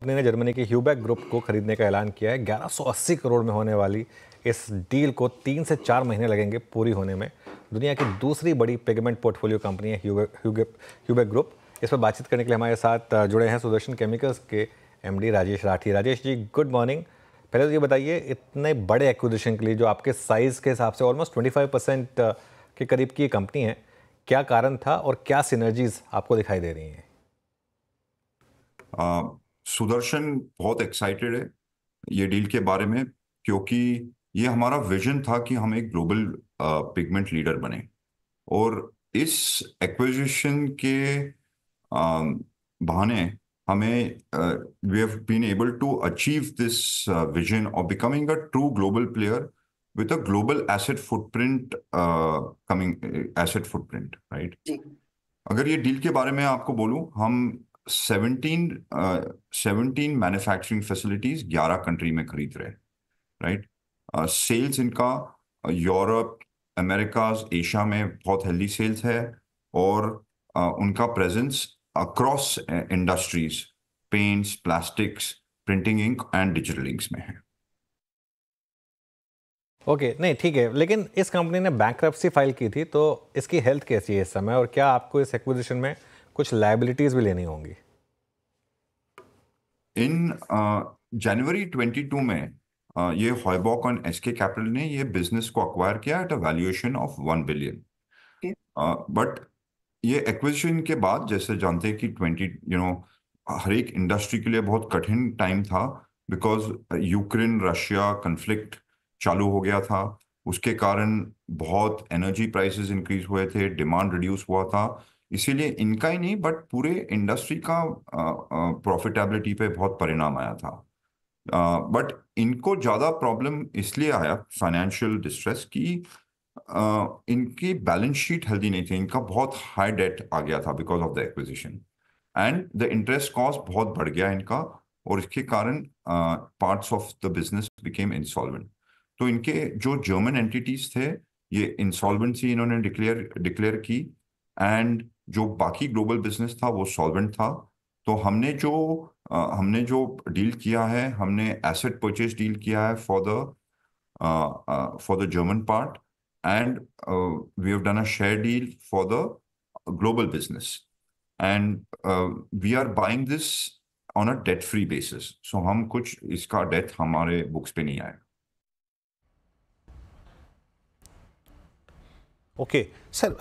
Company ने Germany की ह्यूबेक group को खरीदने का ऐलान किया है। 1180 करोड़ में होने वाली इस डील को 3 से 4 महीने लगेंगे पूरी होने में। दुनिया की दूसरी बड़ी पिगमेंट पोर्टफोलियो कंपनी है ह्यूबेक ग्रुप। इस पर बातचीत करने के लिए हमारे साथ जुड़े हैं सुदर्शन केमिकल्स के MD Rajesh Rathi. Rajesh ji, good morning. पहले तो ये बताइए, इतने बड़े एक्विजिशन के लिए जो आपके साइज़ के हिसाब से ऑलमोस्ट 25% के करीब की ये कंपनी है, क्या कारण था और क्या सिनर्जीज आपको दिखाई दे रही हैं? सुदर्शन बहुत एक्साइटेड है ये डील के बारे में, क्योंकि ये हमारा विजन था कि हम एक ग्लोबल पिगमेंट लीडर बने। और इस एक्विजिशन के बहाने हमें we have been able to achieve this vision of becoming a true global player with a global asset footprint, right. अगर ये डील के बारे में आपको बोलूं, हम 17 मैन्युफैक्चरिंग फैसिलिटीज 11 कंट्री में खरीद रहे हैं, राइट। सेल्स इनका यूरोप, अमेरिकाज, एशिया में बहुत हेल्दी सेल्स है। और उनका presence across industries, paints, plastics, printing ink and digital inks में है। ओके, नहीं ठीक है, लेकिन इस कंपनी ने बैंक्रप्सी फाइल की थी, तो इसकी हेल्थ कैसी है इस समय और क्या आपको इस एक्विजिशन में कुछ लायबिलिटीज भी लेनी होंगी? इन जनवरी 22 में ये हॉयबॉक और एसके कैपिटल ने ये बिजनेस को अक्वायर किया at a valuation of 1 billion. But ये एक्विजिशन के बाद, जैसे जानते हैं कि 20 हर एक इंडस्ट्री के लिए बहुत कठिन टाइम था, बिकॉज यूक्रेन रशिया कन्फ्लिक्ट चालू हो गया था। उसके कारण बहुत एनर्जी प्राइसेस इंक्रीज हुए थे, डिमांड रिड्यूस हुआ था। इसीलिए इनका ही नहीं बट पूरे इंडस्ट्री का प्रॉफिटेबिलिटी पे बहुत परिणाम आया था। बट इनको ज़्यादा प्रॉब्लम इसलिए आया, फाइनेंशियल डिस्ट्रेस की, इनकी बैलेंस शीट हेल्दी नहीं थी। इनका बहुत हाई डेट आ गया था because of the acquisition, and the interest cost बहुत बढ़ गया इनका। और इसके कारण parts of the business became insolvent. तो इनके जो जर्मन एंटिटीज थे, ये इंसॉल्वेंसी इन्होंने डिक्लेयर डिक्लेयर की, एंड जो बाकी ग्लोबल बिजनेस था वो सॉल्वेंट था। तो हमने जो डील किया है, हमने एसेट परचेज डील किया है for the German part, and we have done a share deal for the global business, and we are buying this on a debt-free basis. So हम कुछ इसका डेट हमारे बुक्स पे नहीं आएगा। ओके सर,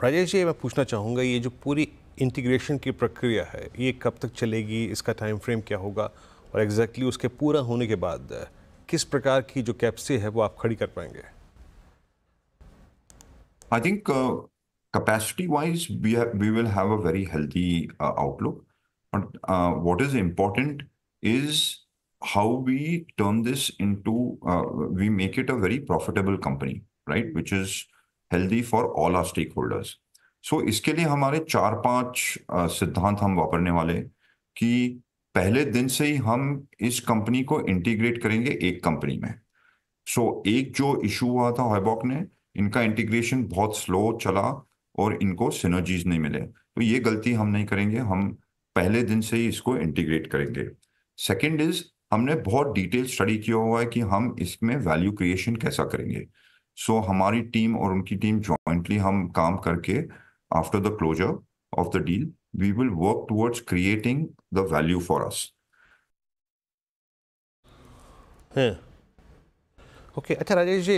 राजेश जी, मैं पूछना चाहूँगा, ये जो पूरी इंटीग्रेशन की प्रक्रिया है, ये कब तक चलेगी, इसका टाइम फ्रेम क्या होगा, और एग्जैक्टली उसके पूरा होने के बाद किस प्रकार की जो कैपेसिटी है वो आप खड़ी कर पाएंगे? I think capacity wise, we will have a very healthy outlook. But what is important is how we turn this into, we make it a very profitable company, right? Which is healthy for all our stakeholders. So इसके लिए हमारे 4-5 सिद्धांत हम वापरने वाले, कि पहले दिन से ही हम इस कंपनी को इंटीग्रेट करेंगे एक कंपनी में। एक जो इशू हुआ था हॉयबॉक ने, इनका इंटीग्रेशन बहुत स्लो चला और इनको सिनर्जीज नहीं मिले। तो ये गलती हम नहीं करेंगे, हम पहले दिन से ही इसको इंटीग्रेट करेंगे। सेकंड इज, हमने बहुत डिटेल स्टडी किया हुआ है कि हम इसमें वैल्यू क्रिएशन कैसा करेंगे। हमारी टीम और उनकी टीम जॉइंटली हम काम करके, after the closure of the deal, we will work towards creating the value for us. Okay, अच्छा राजेश जी,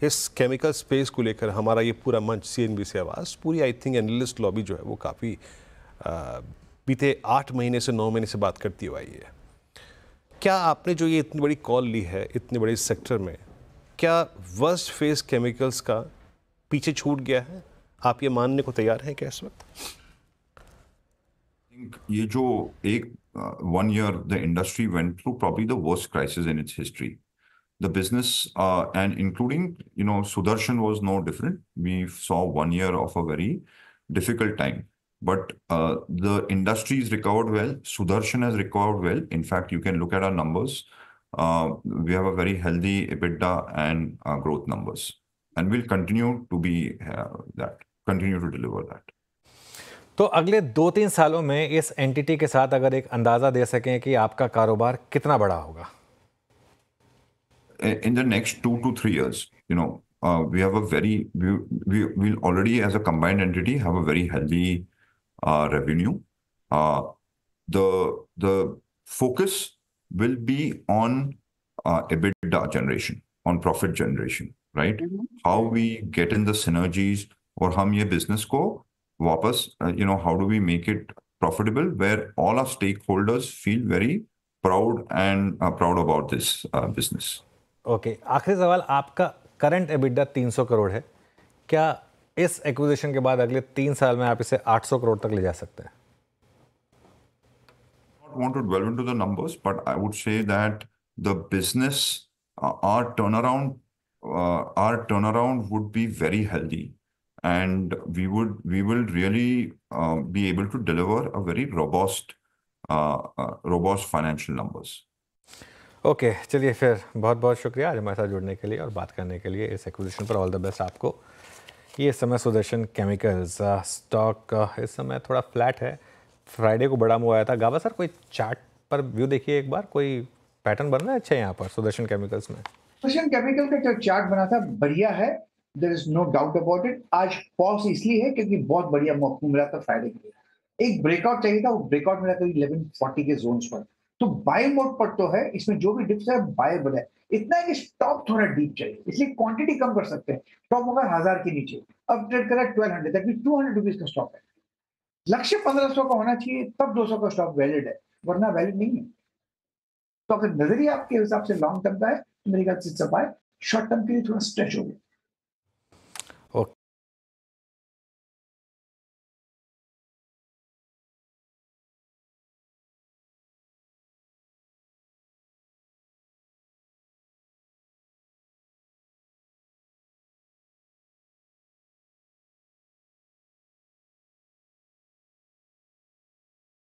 इस केमिकल स्पेस को लेकर हमारा ये पूरा मंच CNBC से आवाज़, पूरी आई थिंक एनालिस्ट लॉबी जो है वो काफ़ी बीते 8 महीने से 9 महीने से बात करती हुई आई है। क्या आपने जो ये इतनी बड़ी कॉल ली है इतने बड़े सेक्टर में, क्या वर्स्ट फेस केमिकल्स का पीछे छूट गया है? आप ये मानने को तैयार हैं क्या इस वक्त? ये जो एक 1 year the industry went through probably the worst crisis in its history. The business, and including, Sudarshan was no different. We saw 1 year of a very difficult time, but the industry's recovered well. Sudarshan has recovered well. In fact, you can look at our numbers. We have a very healthy EBITDA and growth numbers, and we'll continue to be continue to deliver that. तो अगले 2-3 सालों में इस entity के साथ अगर एक अंदाजा दे सकें कि आपका कारोबार कितना बड़ा होगा? In the next 2 to 3 years, we have we will already as a combined entity have a very healthy revenue. The focus will be on EBITDA generation, on profit generation, right? How we get in the synergies, और हम ये business को वापस, how do we make it profitable, where all our stakeholders feel very proud and proud about this business. Okay, आखिरी सवाल, आपका current EBITDA 300 crore है, क्या इस एक्विजिशन के बाद अगले 3 साल में आप इसे 800 करोड़ तक ले जा सकते हैं? I don't want to delve into the numbers, but I would say that the business, our turnaround would be very healthy, and we will really be able to deliver a very robust financial numbers. Okay, चलिए फिर बहुत बहुत शुक्रिया आज हमारे साथ जुड़ने के लिए और बात करने के लिए इस एक्विजिशन पर। ऑल द बेस्ट आपको। ये समय सुदर्शन केमिकल्स स्टॉक इस समय थोड़ा फ्लैट है, फ्राइडे को बड़ा मूव आया था। गाबा सर, कोई चार्ट पर व्यू देखिए एक बार, कोई पैटर्न बन रहा है अच्छा यहाँ पर सुदर्शन केमिकल्स में? सुदर्शन केमिकल का जो चार्ट बना था बढ़िया है, there is no doubt about it. आज पॉज इसलिए है क्योंकि बहुत बढ़िया मौका मिला था फ्राइडे के लिए। एक ब्रेकआउट चाहिए था, वो ब्रेकआउट मिला था 1140 के जोन्स पर, तो बाय मोड पर तो है। इसमें जो भी डिप्स है बाय है, इतना है कि स्टॉप थोड़ा डीप चाहिए, इसलिए क्वांटिटी कम कर सकते हैं। स्टॉप होगा 1000 के नीचे, अब ट्रेड करा 1200, दैट मींस 200 रुपीस का स्टॉप है। लक्ष्य 1500 का होना चाहिए, तब 200 का स्टॉप वैलिड है, वरना वैलिड नहीं है। तो अगर नजरिया आपके हिसाब से लॉन्ग टर्म का है तो मेरे ख्याल से बाय, शॉर्ट टर्म के लिए थोड़ा स्ट्रेच हो गया।